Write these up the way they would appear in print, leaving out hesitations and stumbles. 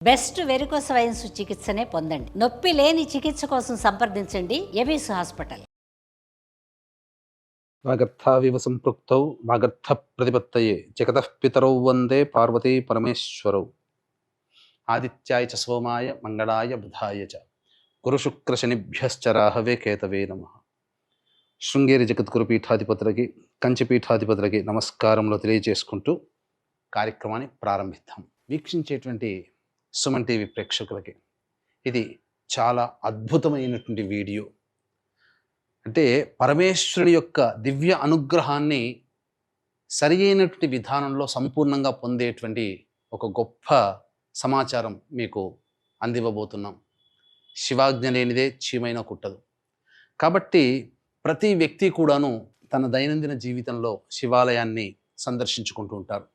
Best varicose veins చికిత్సనే పొందండి. నొప్పి లేని చికిత్స కోసం సంప్రదించండి ఎబిస్ హాస్పిటల్. వాగర్థావివ సంపృక్తౌ వాగర్థ ప్రతిపత్తయే జగతః పితరౌ వందే పార్వతీ పరమేశ్వరౌ. ఆదిత్యాయ చ సోమాయ మంగళాయ బుధాయ చ గురుశుక్ర శనిభ్యశ్చ రాహవే కేతవే నమః. శృంగేరి జగద్గురు పీఠాధిపతులకి కంచి పీఠాధిపతులకి నమస్కారంలో తెలియజేసుకుంటూ కార్యక్రమాన్ని ప్రారంభిద్దాం. వీక్షించేటువంటి సుమన్ టీవీ ప్రేక్షకులకి ఇది చాలా అద్భుతమైనటువంటి వీడియో. అంటే పరమేశ్వరుడి యొక్క దివ్య అనుగ్రహాన్ని సరి అయినటువంటి విధానంలో సంపూర్ణంగా పొందేటువంటి ఒక గొప్ప సమాచారం మీకు అందివ్వబోతున్నాం. శివాజ్ఞ లేనిదే చీమైనా కుట్టదు. కాబట్టి ప్రతి వ్యక్తి కూడాను తన దైనందిన జీవితంలో శివాలయాన్ని సందర్శించుకుంటూ ఉంటారు.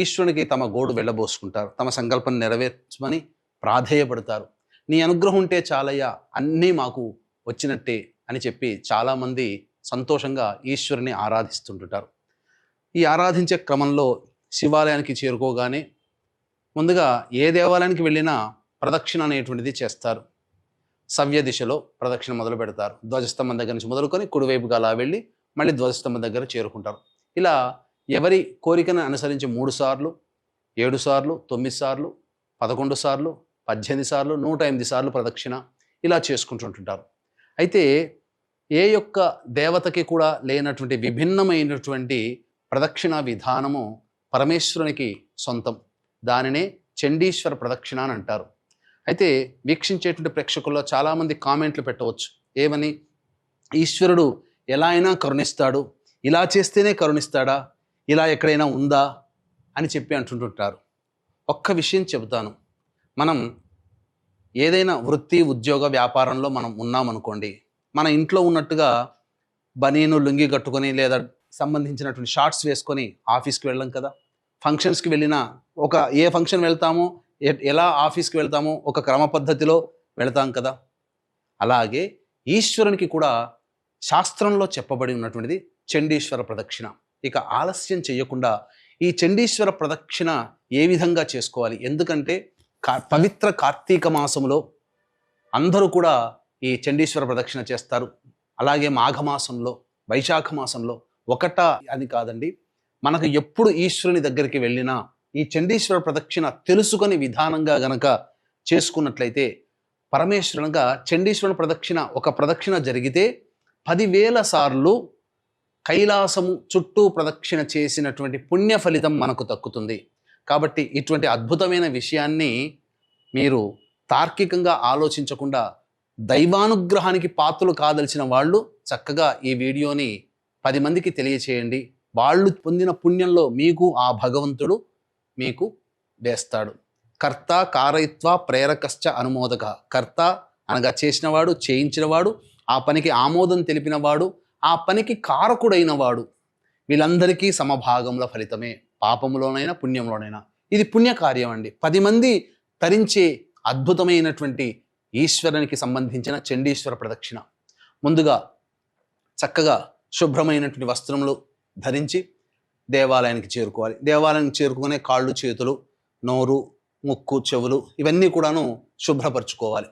ఈశ్వరునికి తమ గోడు వెళ్ళబోసుకుంటారు. తమ సంకల్పం నెరవేర్చమని ప్రాధేయపడతారు. నీ అనుగ్రహం ఉంటే చాలయ్యా, అన్నీ మాకు వచ్చినట్టే అని చెప్పి చాలామంది సంతోషంగా ఈశ్వరుని ఆరాధిస్తుంటుంటారు. ఈ ఆరాధించే క్రమంలో శివాలయానికి చేరుకోగానే ముందుగా ఏ దేవాలయానికి వెళ్ళినా ప్రదక్షిణ అనేటువంటిది చేస్తారు. సవ్య దిశలో ప్రదక్షిణ మొదలు పెడతారు. ధ్వజస్తంభం దగ్గర నుంచి మొదలుకొని కుడివైపుగా అలా వెళ్ళి మళ్ళీ ధ్వజస్తంభం దగ్గర చేరుకుంటారు. ఇలా ఎవరి కోరికను అనుసరించి 3 సార్లు, 7 సార్లు, 9 సార్లు, 11 సార్లు, 18 సార్లు, 108 సార్లు ప్రదక్షిణ ఇలా చేసుకుంటుంటారు. అయితే ఏ యొక్క దేవతకి కూడా లేనటువంటి విభిన్నమైనటువంటి ప్రదక్షిణ విధానము పరమేశ్వరునికి సొంతం. దానినే చండీశ్వర ప్రదక్షిణ అని అంటారు. అయితే వీక్షించేటువంటి ప్రేక్షకుల్లో చాలామంది కామెంట్లు పెట్టవచ్చు. ఏమని? ఈశ్వరుడు ఎలా అయినా కరుణిస్తాడు, ఇలా చేస్తేనే కరుణిస్తాడా, ఇలా ఎక్కడైనా ఉందా అని చెప్పి అంటుంటుంటారు. ఒక్క విషయం చెబుతాను. మనం ఏదైనా వృత్తి, ఉద్యోగ, వ్యాపారంలో మనం ఉన్నామనుకోండి, మన ఇంట్లో ఉన్నట్టుగా బనీను, లుంగి కట్టుకొని లేదా సంబంధించినటువంటి షార్ట్స్ వేసుకొని ఆఫీస్కి వెళ్ళం కదా. ఫంక్షన్స్కి వెళ్ళినా ఏ ఫంక్షన్ వెళ్తామో, ఎలా ఆఫీస్కి వెళ్తామో ఒక క్రమ పద్ధతిలో వెళతాం కదా. అలాగే ఈశ్వరునికి కూడా శాస్త్రంలో చెప్పబడి ఉన్నటువంటిది చండీశ్వర ప్రదక్షిణ. ఇక ఆలస్యం చేయకుండా ఈ చండీశ్వర ప్రదక్షిణ ఏ విధంగా చేసుకోవాలి? ఎందుకంటే పవిత్ర కార్తీక మాసంలో అందరూ కూడా ఈ చండీశ్వర ప్రదక్షిణ చేస్తారు. అలాగే మాఘమాసంలో, వైశాఖ మాసంలో ఒకటా అని కాదండి, మనకు ఎప్పుడు ఈశ్వరుని దగ్గరికి వెళ్ళినా ఈ చండీశ్వర ప్రదక్షిణ తెలుసుకొని విధానంగా గనక చేసుకున్నట్లయితే పరమేశ్వరునిగా చండీశ్వరుని ప్రదక్షిణ ఒక ప్రదక్షిణ జరిగితే 10,000 సార్లు కైలాసము చుట్టూ ప్రదక్షిణ చేసినటువంటి పుణ్య ఫలితం మనకు దక్కుతుంది. కాబట్టి ఇటువంటి అద్భుతమైన విషయాన్ని మీరు తార్కికంగా ఆలోచించకుండా దైవానుగ్రహానికి పాత్రలు కాదలిచిన వాళ్ళు చక్కగా ఈ వీడియోని 10 మందికి తెలియచేయండి. వాళ్ళు పొందిన పుణ్యంలో మీకు ఆ భగవంతుడు మీకు వేస్తాడు. కర్త కారయిత్వ ప్రేరకశ్చ అనుమోదక. కర్త అనగా చేసినవాడు, చేయించినవాడు, ఆ పనికి ఆమోదం తెలిపినవాడు, ఆ పనికి కారకుడైన వాడు, వీళ్ళందరికీ సమభాగంలో ఫలితమే, పాపములోనైనా పుణ్యంలోనైనా. ఇది పుణ్యకార్యం అండి. 10 మంది తరించే అద్భుతమైనటువంటి ఈశ్వరునికి సంబంధించిన చండీశ్వర ప్రదక్షిణ. ముందుగా చక్కగా శుభ్రమైనటువంటి వస్త్రములు ధరించి దేవాలయానికి చేరుకోవాలి. దేవాలయానికి చేరుకునే కాళ్ళు, చేతులు, నోరు, ముక్కు, చెవులు ఇవన్నీ కూడాను శుభ్రపరచుకోవాలి.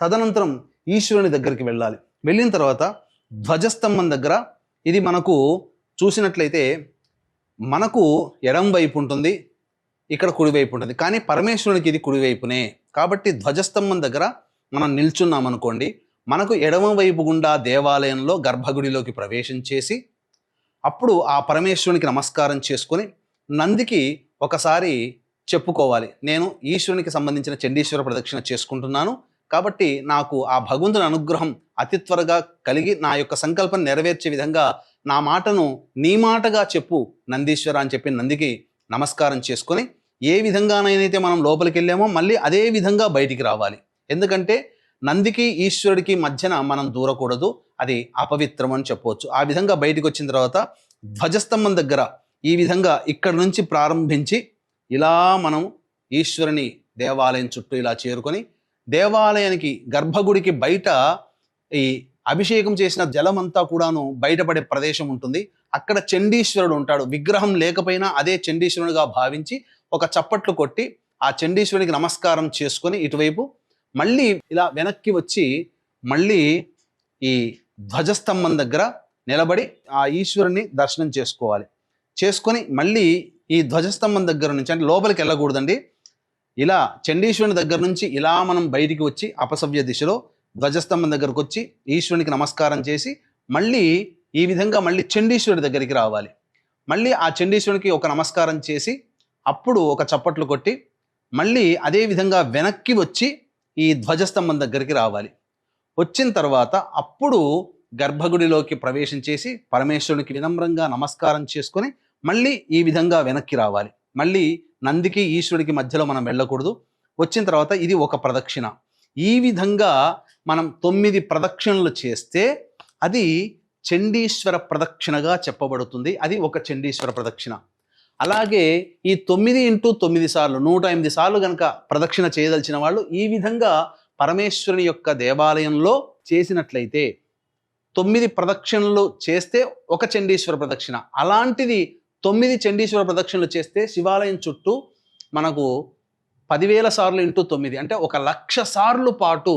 తదనంతరం ఈశ్వరుని దగ్గరికి వెళ్ళాలి. వెళ్ళిన తర్వాత ధ్వజస్తంభం దగ్గర, ఇది మనకు చూసినట్లయితే మనకు ఎడం వైపు ఉంటుంది, ఇక్కడ కుడివైపు ఉంటుంది. కానీ పరమేశ్వరునికి ఇది కుడివైపునే. కాబట్టి ధ్వజస్తంభం దగ్గర మనం నిల్చున్నాం అనుకోండి, మనకు ఎడమ వైపు గుండా దేవాలయంలో గర్భగుడిలోకి ప్రవేశం చేసి అప్పుడు ఆ పరమేశ్వరునికి నమస్కారం చేసుకొని నందికి ఒకసారి చెప్పుకోవాలి, నేను ఈశ్వరునికి సంబంధించిన చండీశ్వర ప్రదక్షిణ చేసుకుంటున్నాను, కాబట్టి నాకు ఆ భగవంతుని అనుగ్రహం అతి త్వరగా కలిగి నా యొక్క సంకల్పం నెరవేర్చే విధంగా నా మాటను నీ మాటగా చెప్పు నందీశ్వర అని చెప్పి నందికి నమస్కారం చేసుకొని ఏ విధంగానైతే మనం లోపలికి వెళ్ళామో మళ్ళీ అదే విధంగా బయటికి రావాలి. ఎందుకంటే నందికి ఈశ్వరుడికి మధ్యన మనం దూరకూడదు, అది అపవిత్రం అని చెప్పవచ్చు. ఆ విధంగా బయటికి వచ్చిన తర్వాత ధ్వజస్తంభం దగ్గర ఈ విధంగా ఇక్కడ నుంచి ప్రారంభించి ఇలా మనం ఈశ్వరుని దేవాలయం చుట్టూ ఇలా చేరుకొని దేవాలయానికి గర్భగుడికి బయట ఈ అభిషేకం చేసిన జలమంతా కూడాను బయటపడే ప్రదేశం ఉంటుంది. అక్కడ చండీశ్వరుడు ఉంటాడు. విగ్రహం లేకపోయినా అదే చండీశ్వరుడుగా భావించి ఒక చప్పట్లు కొట్టి ఆ చండీశ్వరునికి నమస్కారం చేసుకొని ఇటువైపు మళ్ళీ ఇలా వెనక్కి వచ్చి మళ్ళీ ఈ ధ్వజస్తంభం దగ్గర నిలబడి ఆ ఈశ్వరుని దర్శనం చేసుకోవాలి. చేసుకొని మళ్ళీ ఈ ధ్వజస్తంభం దగ్గర నుంచి, అంటే లోపలికి వెళ్ళకూడదండి, ఇలా చండీశ్వరుని దగ్గర నుంచి ఇలా మనం బయటికి వచ్చి అపసవ్య దిశలో ధ్వజస్తంభం దగ్గరకు వచ్చి ఈశ్వరునికి నమస్కారం చేసి మళ్ళీ ఈ విధంగా మళ్ళీ చండీశ్వరుడి దగ్గరికి రావాలి. మళ్ళీ ఆ చండీశ్వరునికి ఒక నమస్కారం చేసి అప్పుడు ఒక చప్పట్లు కొట్టి మళ్ళీ అదే విధంగా వెనక్కి వచ్చి ఈ ధ్వజస్తంభం దగ్గరికి రావాలి. వచ్చిన తర్వాత అప్పుడు గర్భగుడిలోకి ప్రవేశం చేసి పరమేశ్వరునికి వినమ్రంగా నమస్కారం చేసుకొని మళ్ళీ ఈ విధంగా వెనక్కి రావాలి. మళ్ళీ నందికి ఈశ్వరుడికి మధ్యలో మనం వెళ్ళకూడదు. వచ్చిన తర్వాత ఇది ఒక ప్రదక్షిణ. ఈ విధంగా మనం 9 ప్రదక్షిణలు చేస్తే అది చండీశ్వర ప్రదక్షిణగా చెప్పబడుతుంది. అది ఒక చండీశ్వర ప్రదక్షిణ. అలాగే ఈ 9x9 సార్లు 108 సార్లు కనుక ప్రదక్షిణ చేయదలిచిన వాళ్ళు ఈ విధంగా పరమేశ్వరుని యొక్క దేవాలయంలో చేసినట్లయితే 9 ప్రదక్షిణలు చేస్తే ఒక చండీశ్వర ప్రదక్షిణ. అలాంటిది 9 చండీశ్వర ప్రదక్షిణలు చేస్తే శివాలయం చుట్టూ మనకు 10,000 సార్లు x 9 అంటే 1,00,000 సార్లు పాటు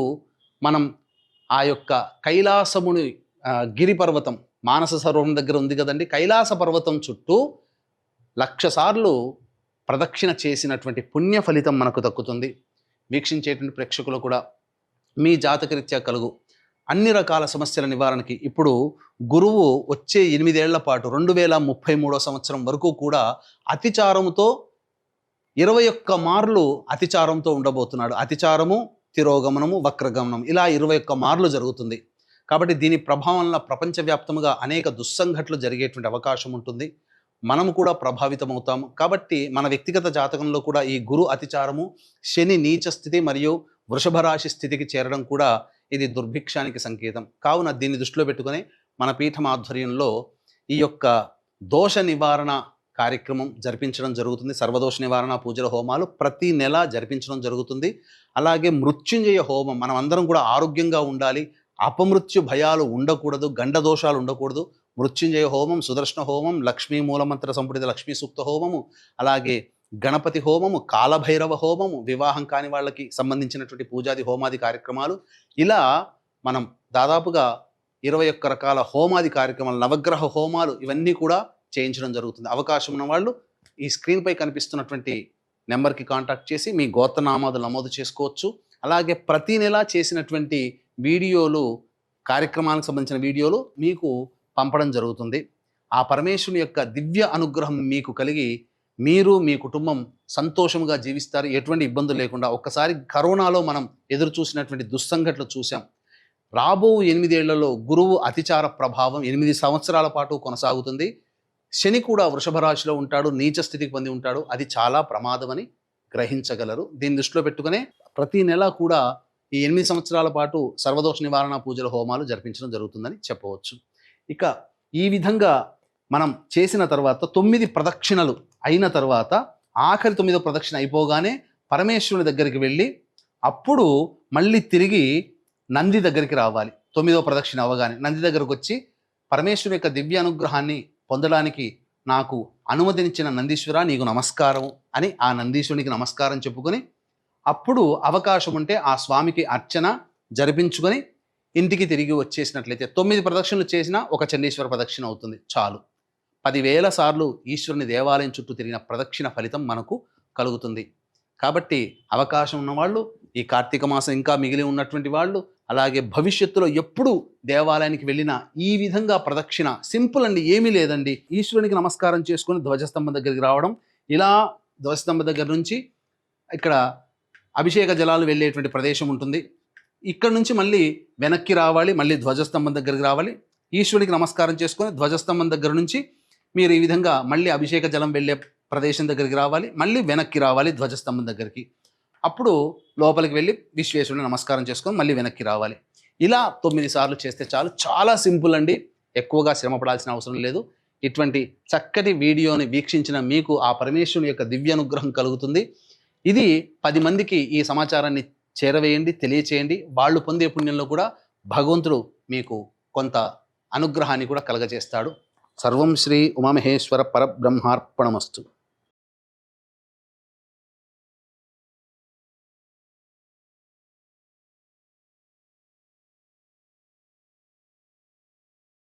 మనం ఆ యొక్క కైలాసముని గిరి పర్వతం మానస సరోవరం దగ్గర ఉంది కదండి, కైలాస పర్వతం చుట్టూ 1,00,000 సార్లు ప్రదక్షిణ చేసినటువంటి పుణ్య ఫలితం మనకు దక్కుతుంది. వీక్షించేటువంటి ప్రేక్షకులు కూడా మీ జాతకరీత్యా కలుగు అన్ని రకాల సమస్యల నివారణకి ఇప్పుడు గురువు వచ్చే 8 ఏళ్ల పాటు 2033 సంవత్సరం వరకు కూడా అతిచారముతో 21 మార్లు అతిచారంతో ఉండబోతున్నాడు. అతిచారము, తిరోగమనము, వక్రగమనం ఇలా 21 మార్లు జరుగుతుంది. కాబట్టి దీని ప్రభావం వల్ల ప్రపంచవ్యాప్తంగా అనేక దుస్సంఘటనలు జరిగేటువంటి అవకాశం ఉంటుంది. మనము కూడా ప్రభావితం అవుతాము. కాబట్టి మన వ్యక్తిగత జాతకంలో కూడా ఈ గురు అతిచారము, శని నీచ స్థితి మరియు వృషభ రాశి స్థితికి చేరడం కూడా ఇది దుర్భిక్షానికి సంకేతం. కావున దీన్ని దృష్టిలో పెట్టుకొని మన పీఠం ఆధ్వర్యంలో ఈ యొక్క దోష నివారణ కార్యక్రమం జరిపించడం జరుగుతుంది. సర్వదోష నివారణ పూజల హోమాలు ప్రతి నెల జరిపించడం జరుగుతుంది. అలాగే మృత్యుంజయ హోమం, మనం అందరం కూడా ఆరోగ్యంగా ఉండాలి, అపమృత్యు భయాలు ఉండకూడదు, గండ దోషాలు ఉండకూడదు. మృత్యుంజయ హోమం, సుదర్శన హోమం, లక్ష్మీ మూలమంత్ర సంపుటిత లక్ష్మీ సూక్త హోమము, అలాగే గణపతి హోమము, కాలభైరవ హోమము, వివాహం కాని వాళ్ళకి సంబంధించినటువంటి పూజాది హోమాది కార్యక్రమాలు, ఇలా మనం దాదాపుగా 21 రకాల హోమాది కార్యక్రమాలు, నవగ్రహ హోమాలు ఇవన్నీ కూడా చేయించడం జరుగుతుంది. అవకాశం ఉన్న వాళ్ళు ఈ స్క్రీన్పై కనిపిస్తున్నటువంటి నెంబర్కి కాంటాక్ట్ చేసి మీ గోత్రనామాదులు నమోదు చేసుకోవచ్చు. అలాగే ప్రతి నెల చేసినటువంటి వీడియోలు, కార్యక్రమాలకు సంబంధించిన వీడియోలు మీకు పంపడం జరుగుతుంది. ఆ పరమేశ్వరుని యొక్క దివ్య అనుగ్రహం మీకు కలిగి మీరు మీ కుటుంబం సంతోషంగా జీవిస్తారు, ఎటువంటి ఇబ్బందులు లేకుండా. ఒక్కసారి కరోనాలో మనం ఎదురు చూసినటువంటి దుస్సంఘటనలు చూసాం. రాబో 8 ఏళ్లలో గురువు అతిచార ప్రభావం 8 సంవత్సరాల పాటు కొనసాగుతుంది. శని కూడా వృషభ రాశిలో ఉంటాడు, నీచ స్థితికి పొంది ఉంటాడు. అది చాలా ప్రమాదమని గ్రహించగలరు. దీన్ని దృష్టిలో పెట్టుకునే ప్రతి నెల కూడా ఈ 8 సంవత్సరాల పాటు సర్వదోష నివారణ పూజల హోమాలు జరిపించడం జరుగుతుందని చెప్పవచ్చు. ఇక ఈ విధంగా మనం చేసిన తర్వాత 9 ప్రదక్షిణలు అయిన తర్వాత ఆఖరి 9వ ప్రదక్షిణ అయిపోగానే పరమేశ్వరుని దగ్గరికి వెళ్ళి అప్పుడు మళ్ళీ తిరిగి నంది దగ్గరికి రావాలి. 9వ ప్రదక్షిణ అవ్వగానే నంది దగ్గరకు వచ్చి పరమేశ్వరుని యొక్క దివ్య అనుగ్రహాన్ని పొందడానికి నాకు అనుమతినిచ్చిన నందీశ్వర నీకు నమస్కారం అని ఆ నందీశ్వరునికి నమస్కారం చెప్పుకొని అప్పుడు అవకాశం ఉంటే ఆ స్వామికి అర్చన జరిపించుకొని ఇంటికి తిరిగి వచ్చేసినట్లయితే 9 ప్రదక్షిణలు చేసినా ఒక చండీశ్వర ప్రదక్షిణ అవుతుంది. చాలు. 10,000 సార్లు ఈశ్వరుని దేవాలయం చుట్టూ తిరిగిన ప్రదక్షిణ ఫలితం మనకు కలుగుతుంది. కాబట్టి అవకాశం ఉన్నవాళ్ళు, ఈ కార్తీక మాసం ఇంకా మిగిలి ఉన్నటువంటి వాళ్ళు, అలాగే భవిష్యత్తులో ఎప్పుడు దేవాలయానికి వెళ్ళినా ఈ విధంగా ప్రదక్షిణ సింపుల్ అండి, ఏమీ లేదండి. ఈశ్వరునికి నమస్కారం చేసుకుని ధ్వజస్తంభం దగ్గరికి రావడం, ఇలా ధ్వజస్తంభం దగ్గర నుంచి ఇక్కడ అభిషేక జలాలు వెళ్ళేటువంటి ప్రదేశం ఉంటుంది. ఇక్కడ నుంచి మళ్ళీ వెనక్కి రావాలి, మళ్ళీ ధ్వజస్తంభం దగ్గరికి రావాలి, ఈశ్వరునికి నమస్కారం చేసుకొని ధ్వజస్తంభం దగ్గర నుంచి మీరు ఈ విధంగా మళ్ళీ అభిషేక జలం వెళ్ళే ప్రదేశం దగ్గరికి రావాలి, మళ్ళీ వెనక్కి రావాలి ధ్వజస్తంభం దగ్గరికి. అప్పుడు లోపలికి వెళ్ళి విశ్వేశ్వరుని నమస్కారం చేసుకొని మళ్ళీ వెనక్కి రావాలి. ఇలా 9 సార్లు చేస్తే చాలు. చాలా సింపుల్ అండి, ఎక్కువగా శ్రమ పడాల్సిన అవసరం లేదు. ఇటువంటి చక్కటి వీడియోని వీక్షించిన మీకు ఆ పరమేశ్వరుని యొక్క దివ్య అనుగ్రహం కలుగుతుంది. ఇది 10 మందికి ఈ సమాచారాన్ని చేరవేయండి, తెలియచేయండి. వాళ్ళు పొందే పుణ్యంలో కూడా భగవంతుడు మీకు కొంత అనుగ్రహాన్ని కూడా కలగజేస్తాడు. సర్వం శ్రీ ఉమామహేశ్వర పరబ్రహ్మార్పణమస్తు.